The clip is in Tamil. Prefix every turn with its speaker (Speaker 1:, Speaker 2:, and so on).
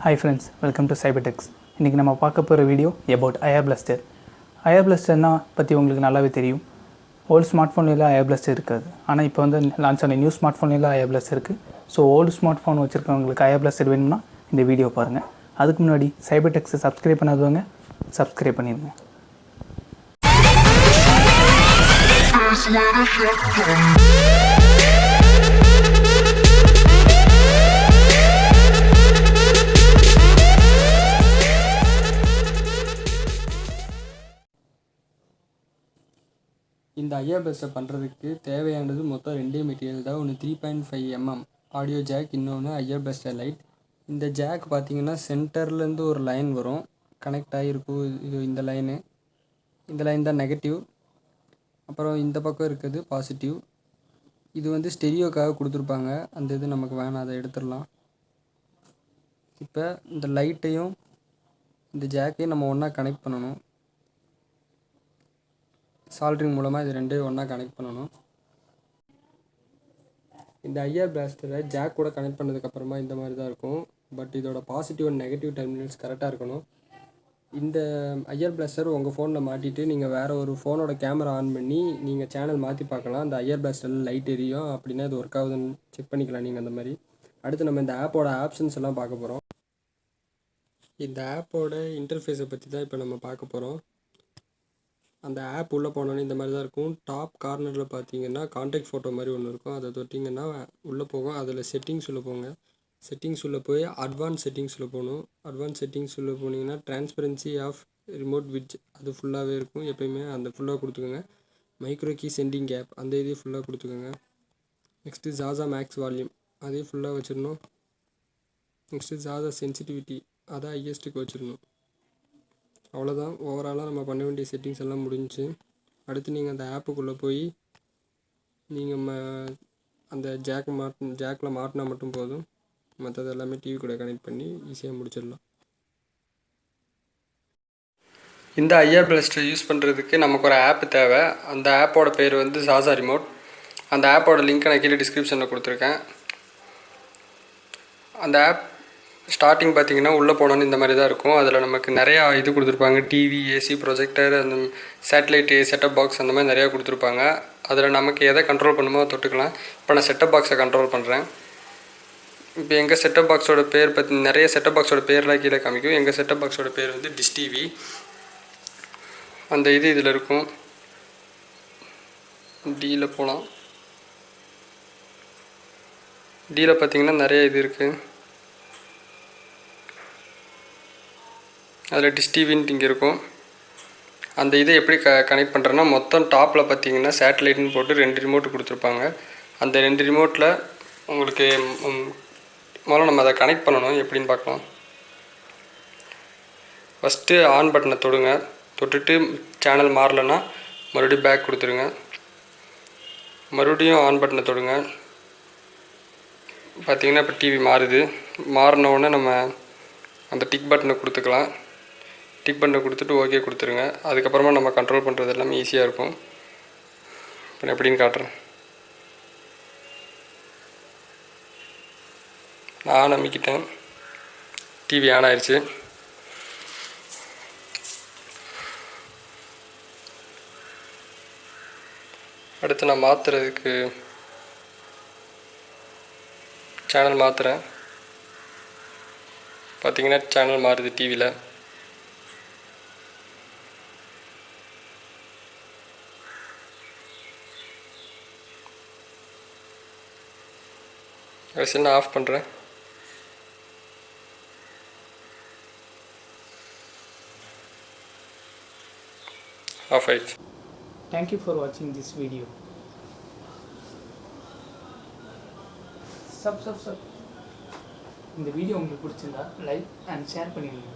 Speaker 1: Hi friends, welcome to Cybertex. இன்றைக்கி நம்ம பார்க்க போகிற video about IR Blaster. IR Blasterனா பற்றி உங்களுக்கு நல்லாவே தெரியும். ஓல்டு ஸ்மார்ட் ஃபோன்லாம் IR Blaster இருக்காது. ஆனால் இப்போ வந்து லான்ச் ஆன நியூ ஸ்மார்ட் ஃபோன்லாம் IR Blaster இருக்குது. ஸோ ஓல்டு ஸ்மார்ட் ஃபோன் வச்சுருக்கவங்களுக்கு IR Blaster வேணும்னா இந்த வீடியோ பாருங்கள். அதுக்கு முன்னாடி Cybertex சப்ஸ்கிரைப் பண்ணாதவங்க சப்ஸ்கிரைப் பண்ணிடுங்க.
Speaker 2: இந்த IR Blaster பண்ணுறதுக்கு தேவையானது மொத்தம் ரெண்டே மெட்டீரியல் தான். ஒன்று 3.5 mm ஆடியோ ஜாக், இன்னொன்று IR Blaster லைட். இந்த ஜாக் பார்த்தீங்கன்னா சென்டர்லேருந்து ஒரு லைன் வரும், கனெக்ட் ஆகிருக்கும். இது இந்த லைன் தான் நெகட்டிவ். அப்புறம் இந்த பக்கம் இருக்கிறது பாசிட்டிவ். இது வந்து ஸ்டெரியோக்காக கொடுத்துருப்பாங்க. அந்த இது நமக்கு வேணாம், அதை எடுத்துடலாம். இப்போ இந்த லைட்டையும் இந்த ஜாக்கையும் நம்ம ஒன்றா கனெக்ட் பண்ணணும். சால்ட்ரிங் மூலமாக இது ரெண்டையும் ஒன்றா கனெக்ட் பண்ணணும். இந்த IR Blaster ஜாக் கூட கனெக்ட் பண்ணதுக்கப்புறமா இந்த மாதிரி தான் இருக்கும். பட் இதோட பாசிட்டிவ் அண்ட் நெகட்டிவ் டெர்மினல்ஸ் கரெக்டாக இருக்கணும். இந்த IR Blaster உங்கள் ஃபோனில் மாட்டிட்டு நீங்கள் வேறு ஒரு ஃபோனோட கேமரா ஆன் பண்ணி நீங்கள் சேனல் மாற்றி பார்க்கலாம். அந்த IR Blasterல லைட் எரியும். அப்படின்னா இது ஒர்க் ஆகுதுன்னு செக் பண்ணிக்கலாம் நீங்கள் அந்த மாதிரி. அடுத்து நம்ம இந்த ஆப்போட ஆப்ஷன்ஸ் எல்லாம் பார்க்க போகிறோம். இந்த ஆப்போட இன்டர்ஃபேஸை பற்றி தான் இப்போ நம்ம பார்க்க போகிறோம். அந்த ஆப் உள்ளே போனோன்னே இந்த மாதிரி தான் இருக்கும். டாப் கார்னரில் பார்த்தீங்கன்னா கான்டாக்ட் ஃபோட்டோ மாதிரி ஒன்று இருக்கும். அதை தொட்டிங்கன்னா உள்ளே போகும். அதில் செட்டிங்ஸ் உள்ளே போங்க. செட்டிங்ஸ் உள்ளே போய் அட்வான்ஸ் செட்டிங்ஸ் உள்ளே போகணும். அட்வான்ஸ் செட்டிங்ஸ் உள்ளே போனீங்கன்னா டிரான்ஸ்பரன்சி ஆஃப் ரிமோட் விட்ஜ் அது ஃபுல்லாகவே இருக்கும். எப்பயுமே அந்த ஃபுல்லாக கொடுத்துக்கோங்க. மைக்ரோ கீ சென்டிங் கேப் அந்த இதையும் ஃபுல்லாக கொடுத்துக்கோங்க. நெக்ஸ்ட்டு ஜாசா மேக்ஸ் வால்யூம் அதையும் ஃபுல்லாக வச்சிடணும். நெக்ஸ்ட்டு ஜாசா சென்சிட்டிவிட்டி அதை ஹையஸ்ட்டுக்கு வச்சிடணும். அவ்வளோதான், ஓவராலாக நம்ம பண்ண வேண்டிய செட்டிங்ஸ் எல்லாம் முடிஞ்சு. அடுத்து நீங்கள் அந்த ஆப்புக்குள்ளே போய் நீங்கள் அந்த ஜாக்கில் மாட்டினா மட்டும் போதும். மற்றது எல்லாமே டிவி கூட கனெக்ட் பண்ணி ஈஸியாக முடிச்சிடலாம். இந்த IR Blaster யூஸ் பண்ணுறதுக்கு நமக்கு ஒரு ஆப் தேவை. அந்த ஆப்போட பேர் வந்து ஜாசா ரிமோட். அந்த ஆப்போட லிங்க்கை நான் கீழே டிஸ்கிரிப்ஷனில் கொடுத்துருக்கேன். அந்த ஆப் ஸ்டார்டிங் பார்த்தீங்கன்னா உள்ளே போனோன்னு இந்த மாதிரி தான் இருக்கும். அதில் நமக்கு நிறையா இது கொடுத்துருப்பாங்க. டிவி, ஏசி, ப்ரொஜெக்டர், அந்த சேட்டலைட்டு, செட்டப் பாக்ஸ் அந்த மாதிரி நிறையா கொடுத்துருப்பாங்க. அதில் நமக்கு எதை கண்ட்ரோல் பண்ணுமோ தொட்டுக்கலாம். இப்போ நான் செட்டப் பாக்ஸை கண்ட்ரோல் பண்ணுறேன். இப்போ எங்கள் செட்டப் பாக்ஸோட பேர் பற்றி நிறைய செட்டப் பாக்ஸோட பேர்லாம் கீழே காமிக்கும். எங்கள் செட்டப் பாக்ஸோட பேர் வந்து டிஷ் டிவி. அந்த இது இதில் இருக்கும். டியில் போகலாம். டியில் பார்த்தீங்கன்னா நிறைய இது இருக்குது. அதில் டிஷ் டிவின்ட்டு இங்கே இருக்கும். அந்த இதை எப்படி கனெக்ட் பண்ணுறேன்னா, மொத்தம் டாப்பில் பார்த்தீங்கன்னா சேட்டலைட்னு போட்டு 2 ரிமோட்டு கொடுத்துருப்பாங்க. அந்த 2 ரிமோட்டில் உங்களுக்கு முதல்ல நம்ம அதை கனெக்ட் பண்ணணும். எப்படின்னு பார்க்கலாம். ஃபஸ்ட்டு ஆன் பட்டனை தொடுங்க. தொட்டுட்டு சேனல் மாறலைன்னா மறுபடியும் பேக் கொடுத்துருங்க. மறுபடியும் ஆன் பட்டனை தொடுங்க. பார்த்திங்கன்னா இப்போ டிவி மாறுது. மாறினவுடனே நம்ம அந்த டிக் பட்டனை கொடுத்துக்கலாம். டிக் பட்டனை கொடுத்துட்டு ஓகே கொடுத்துருங்க. அதுக்கப்புறமா நம்ம கண்ட்ரோல் பண்ணுறது எல்லாமே ஈஸியாக இருக்கும். இப்போ நான் எப்படின்னு காட்டுறேன். நான் ஆன் அமைக்கிட்டேன். டிவி ஆன் ஆயிடுச்சு. அடுத்து நான் மாற்றுறதுக்கு சேனல் மாற்றுறேன். பார்த்திங்கன்னா சேனல் மாறுது டிவியில். கடைசியில் நான் ஆஃப் பண்ணுறேன். ஆஃப் ஆயிடுச்சு.
Speaker 1: Thank you for watching this video. இந்த வீடியோ உங்களுக்கு பிடிச்சிருந்தா லைக் அண்ட் ஷேர் பண்ணிடுங்க.